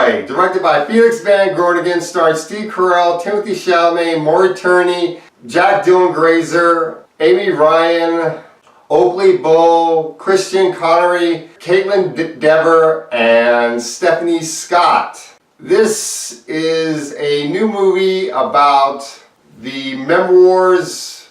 Boy, directed by Felix Van Groningen, starring Steve Carell, Timothy Chalamet, Maura Tierney, Jack Dylan Grazer, Amy Ryan, Oakley Bowe, Christian Connery, Caitlin Dever, and Stephanie Scott. This is a new movie about the memoirs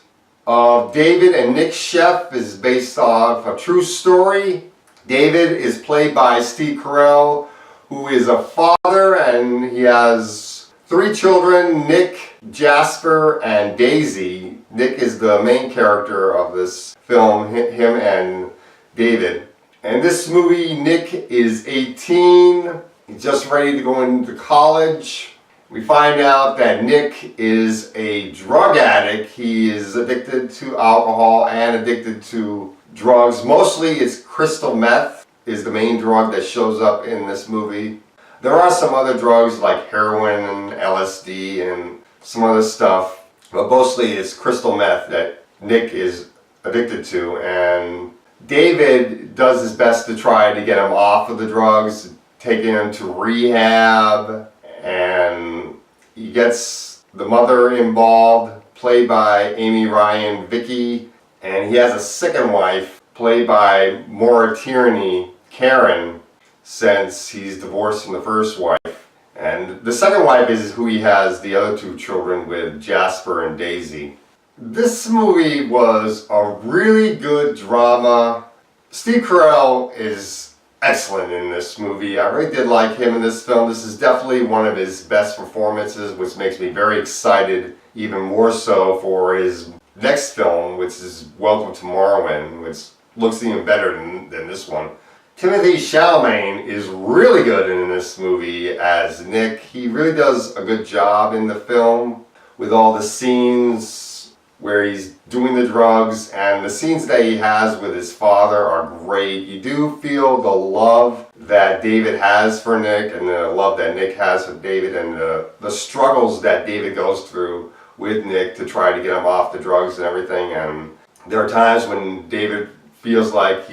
of David and Nick Sheff. It is based off a true story. David is played by Steve Carell, who is a father, and he has 3 children, Nick, Jasper, and Daisy. Nick is the main character of this film, him and David. And this movie, Nick is 18, he's just ready to go into college. We find out that Nick is a drug addict. He is addicted to alcohol and addicted to drugs. Mostly it's crystal meth is the main drug that shows up in this movie. There are some other drugs like heroin and LSD and some other stuff, but mostly it's crystal meth that Nick is addicted to, and David does his best to try to get him off of the drugs, taking him to rehab, and he gets the mother involved, played by Amy Ryan, Vicky, and he has a second wife, played by Maura Tierney, Karen, since he's divorced from the first wife. And the second wife is who he has the other 2 children with, Jasper and Daisy. This movie was a really good drama. Steve Carell is excellent in this movie. I really did like him in this film. This is definitely one of his best performances, which makes me very excited, even more so for his next film, which is Welcome to Marwen, which looks even better than this one. Timothy Chalamet is really good in this movie as Nick. He really does a good job in the film with all the scenes where he's doing the drugs, and the scenes that he has with his father are great. You do feel the love that David has for Nick and the love that Nick has for David, and the struggles that David goes through with Nick to try to get him off the drugs and everything. And there are times when David feels like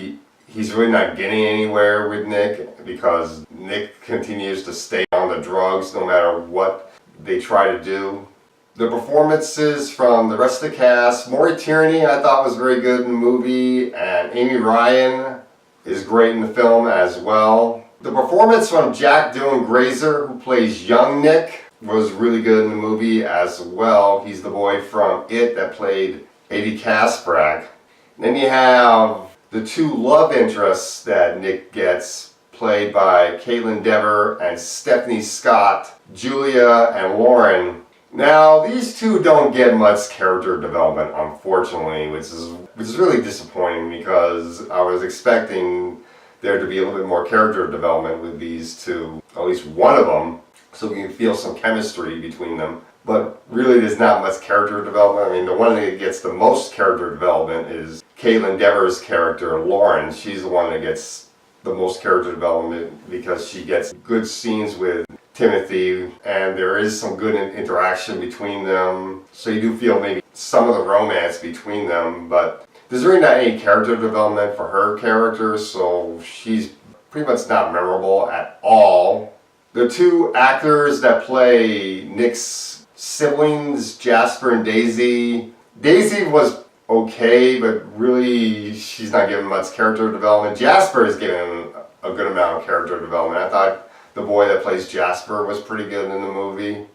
he's really not getting anywhere with Nick because Nick continues to stay on the drugs no matter what they try to do. The performances from the rest of the cast, Maura Tierney I thought was very good in the movie, and Amy Ryan is great in the film as well. The performance from Jack Dylan Grazer, who plays young Nick, was really good in the movie as well. He's the boy from It that played Eddie Kasprak. Then you have the 2 love interests that Nick gets, played by Caitlin Dever and Stephanie Scott, Julia and Lauren. Now, these 2 don't get much character development, unfortunately, which is really disappointing because I was expecting there to be a little bit more character development with these 2, at least one of them, so we can feel some chemistry between them. But really, there's not much character development. I mean, the one that gets the most character development is Caitlin Dever's character, Lauren. She's the one that gets the most character development because she gets good scenes with Timothy, and there is some good interaction between them. So you do feel maybe some of the romance between them, but there's really not any character development for her character, so she's pretty much not memorable at all. The 2 actors that play Nick's siblings, Jasper and Daisy. Daisy was okay, but really she's not given much character development. Jasper is given a good amount of character development. I thought the boy that plays Jasper was pretty good in the movie.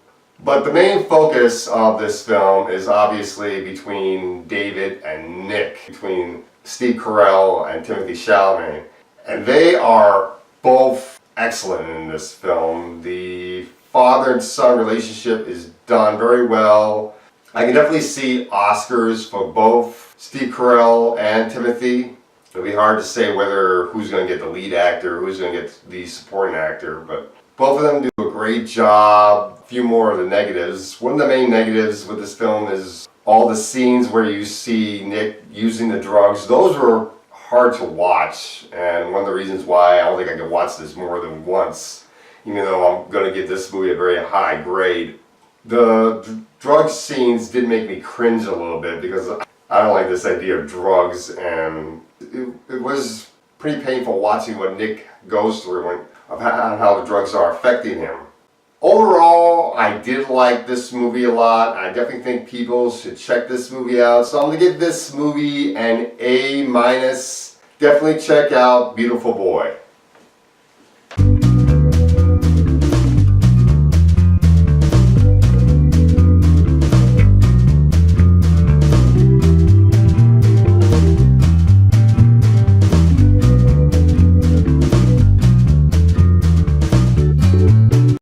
But the main focus of this film is obviously between David and Nick, between Steve Carell and Timothy Chalamet. And they are both excellent in this film. The father and son relationship is done very well. I can definitely see Oscars for both Steve Carell and Timothy. It'll be hard to say who's going to get the lead actor, who's going to get the supporting actor, but both of them do a great job. A few more of the negatives. One of the main negatives with this film is all the scenes where you see Nick using the drugs. Those were hard to watch, and one of the reasons why I don't think I could watch this more than once, even though I'm going to give this movie a very high grade. The drug scenes did make me cringe a little bit because I don't like this idea of drugs, and it was pretty painful watching what Nick goes through of how the drugs are affecting him. Overall, I did like this movie a lot. I definitely think people should check this movie out. So I'm going to give this movie an A-. Definitely check out Beautiful Boy.